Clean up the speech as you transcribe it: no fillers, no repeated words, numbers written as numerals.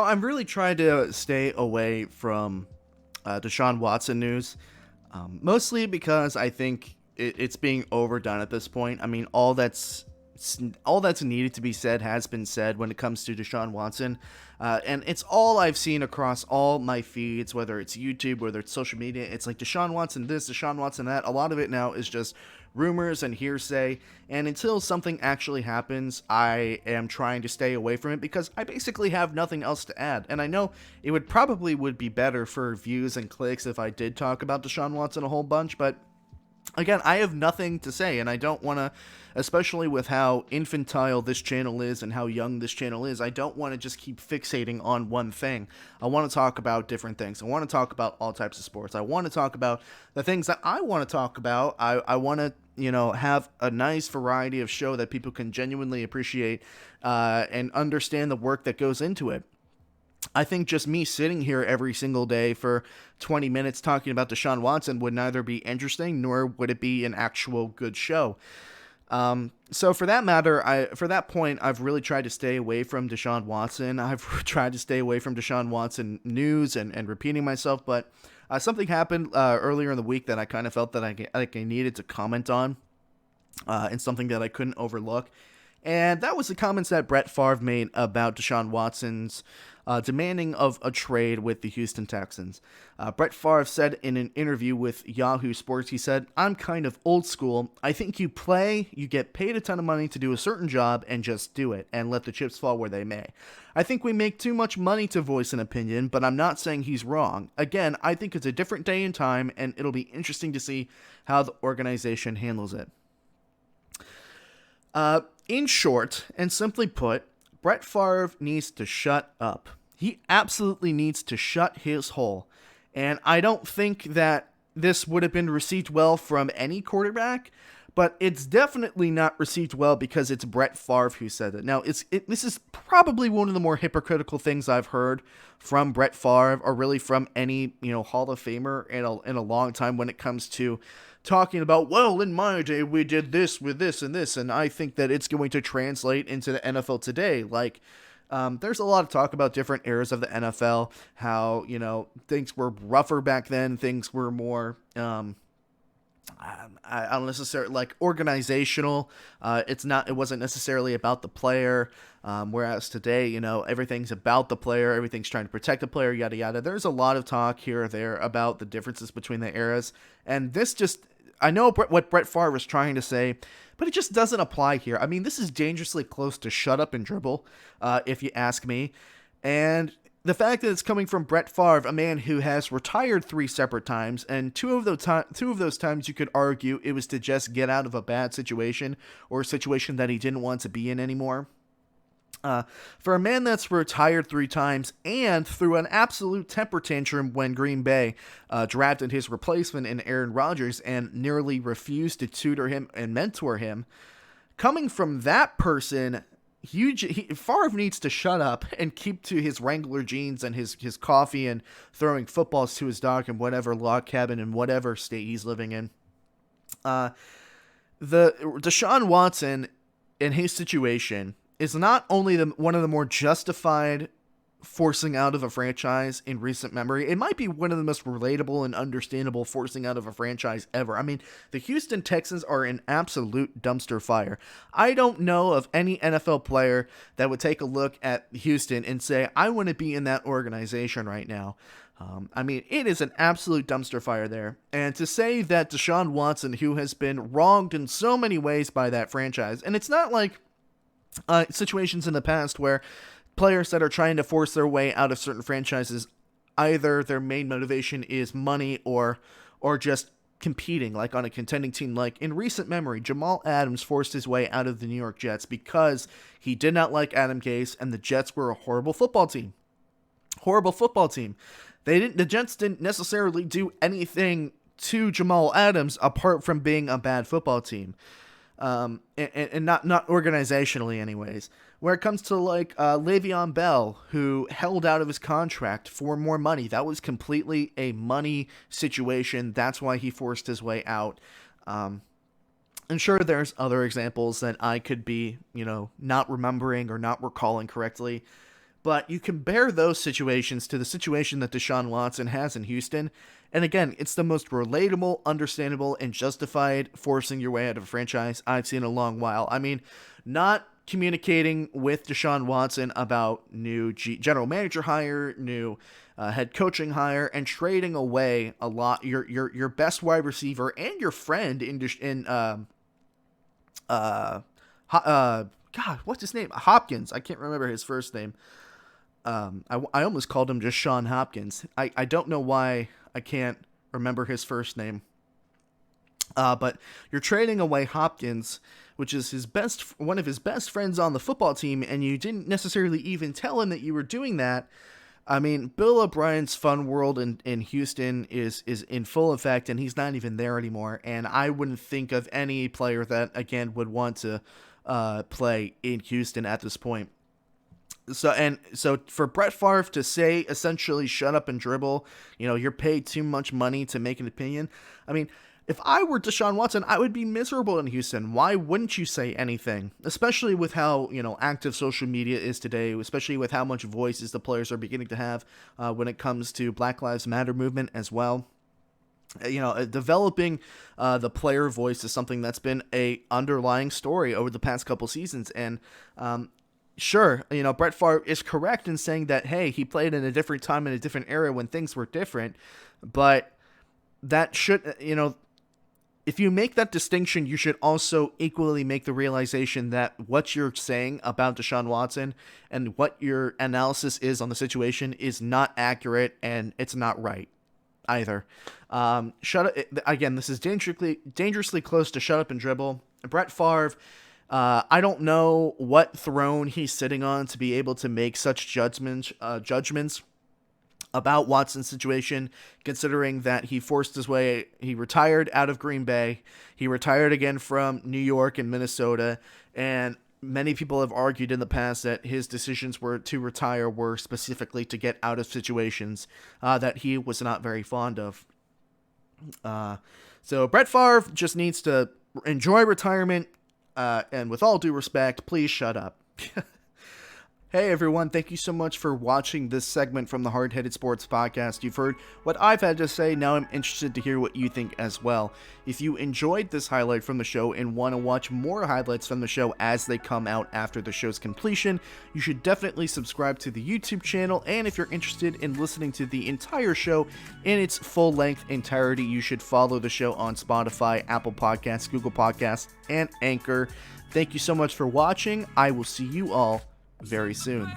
I'm really trying to stay away from Deshaun Watson news, mostly because I think it's being overdone at this point. I mean, all that's needed to be said has been said when it comes to Deshaun Watson, and it's all I've seen across all my feeds, whether it's YouTube, whether it's social media. It's like Deshaun Watson this, Deshaun Watson that. A lot of it now is just rumors and hearsay, and until something actually happens, I am trying to stay away from it because I basically have nothing else to add. And I know it would be better for views and clicks if I did talk about Deshaun Watson a whole bunch, but again, I have nothing to say, and I don't want to, especially with how infantile this channel is and how young this channel is, I don't want to just keep fixating on one thing. I want to talk about different things. I want to talk about all types of sports. I want to talk about the things that I want to talk about. I want to, have a nice variety of show that people can genuinely appreciate and understand the work that goes into it. I think just me sitting here every single day for 20 minutes talking about Deshaun Watson would neither be interesting nor would it be an actual good show. So for that point, I've really tried to stay away from Deshaun Watson. I've tried to stay away from Deshaun Watson news and repeating myself, but something happened earlier in the week that I kind of felt that I needed to comment on, and something that I couldn't overlook. And that was the comments that Brett Favre made about Deshaun Watson's demanding of a trade with the Houston Texans. Brett Favre said in an interview with Yahoo Sports, he said, "I'm kind of old school. I think you play, you get paid a ton of money to do a certain job, and just do it, and let the chips fall where they may. I think we make too much money to voice an opinion, but I'm not saying he's wrong. Again, I think it's a different day and time, and it'll be interesting to see how the organization handles it." In short, and simply put, Brett Favre needs to shut up. He absolutely needs to shut his hole. And I don't think that this would have been received well from any quarterback, but it's definitely not received well because it's Brett Favre who said it. Now, this is probably one of the more hypocritical things I've heard from Brett Favre, or really from any Hall of Famer in a long time when it comes to talking about, well, in my day we did this with this and this, and I think that it's going to translate into the NFL today. Like, there's a lot of talk about different eras of the NFL, how things were rougher back then, things were more I don't necessarily like organizational. It wasn't necessarily about the player. Whereas today, everything's about the player. Everything's trying to protect the player, yada, yada. There's a lot of talk here or there about the differences between the eras. And I know what Brett Favre was trying to say, but it just doesn't apply here. I mean, this is dangerously close to shut up and dribble, if you ask me. And the fact that it's coming from Brett Favre, a man who has retired 3 separate times, and two of those times you could argue it was to just get out of a bad situation or a situation that he didn't want to be in anymore. For a man that's retired 3 times and threw an absolute temper tantrum when Green Bay drafted his replacement in Aaron Rodgers and nearly refused to tutor him and mentor him, coming from that person, Favre needs to shut up and keep to his Wrangler jeans and his coffee and throwing footballs to his dog in whatever log cabin in whatever state he's living in. The Deshaun Watson in his situation is not only one of the more justified forcing out of a franchise in recent memory, it might be one of the most relatable and understandable forcing out of a franchise ever. I mean, the Houston Texans are an absolute dumpster fire. I don't know of any NFL player that would take a look at Houston and say, I want to be in that organization right now. I mean, it is an absolute dumpster fire there. And to say that Deshaun Watson, who has been wronged in so many ways by that franchise, and it's not like situations in the past where players that are trying to force their way out of certain franchises, either their main motivation is money or just competing, like on a contending team. Like in recent memory, Jamal Adams forced his way out of the New York Jets because he did not like Adam Gase, and the Jets were a horrible football team. The Jets didn't necessarily do anything to Jamal Adams apart from being a bad football team. And not organizationally anyways. Where it comes to like Le'Veon Bell, who held out of his contract for more money, that was completely a money situation. That's why he forced his way out. And sure, there's other examples that I could be, not remembering or not recalling correctly. But you compare those situations to the situation that Deshaun Watson has in Houston, and again, it's the most relatable, understandable, and justified forcing your way out of a franchise I've seen in a long while. I mean, not communicating with Deshaun Watson about new general manager hire, new head coaching hire, and trading away a lot your best wide receiver and your friend God, what's his name? Hopkins. I can't remember his first name. I almost called him just Sean Hopkins. I don't know why I can't remember his first name. But you're trading away Hopkins, which is one of his best friends on the football team, and you didn't necessarily even tell him that you were doing that. I mean, Bill O'Brien's fun world in Houston is in full effect, and he's not even there anymore. And I wouldn't think of any player that, again, would want to play in Houston at this point. So for Brett Favre to say essentially shut up and dribble, you're paid too much money to make an opinion. I mean, if I were Deshaun Watson, I would be miserable in Houston. Why wouldn't you say anything? Especially with how, active social media is today, especially with how much voices the players are beginning to have when it comes to Black Lives Matter movement as well. Developing the player voice is something that's been a underlying story over the past couple seasons. And sure, Brett Favre is correct in saying that, hey, he played in a different time in a different era when things were different. But that should, if you make that distinction, you should also equally make the realization that what you're saying about Deshaun Watson and what your analysis is on the situation is not accurate, and it's not right either. Again, this is dangerously close to shut up and dribble. Brett Favre, I don't know what throne he's sitting on to be able to make such judgments about Watson's situation, considering that he retired out of Green Bay, he retired again from New York and Minnesota, and many people have argued in the past that his decisions to retire were specifically to get out of situations that he was not very fond of. So Brett Favre just needs to enjoy retirement, and with all due respect, please shut up. Hey everyone, thank you so much for watching this segment from the Hard Headed Sports Podcast. You've heard what I've had to say, now I'm interested to hear what you think as well. If you enjoyed this highlight from the show and want to watch more highlights from the show as they come out after the show's completion, you should definitely subscribe to the YouTube channel, and if you're interested in listening to the entire show in its full-length entirety, you should follow the show on Spotify, Apple Podcasts, Google Podcasts, and Anchor. Thank you so much for watching. I will see you all very soon.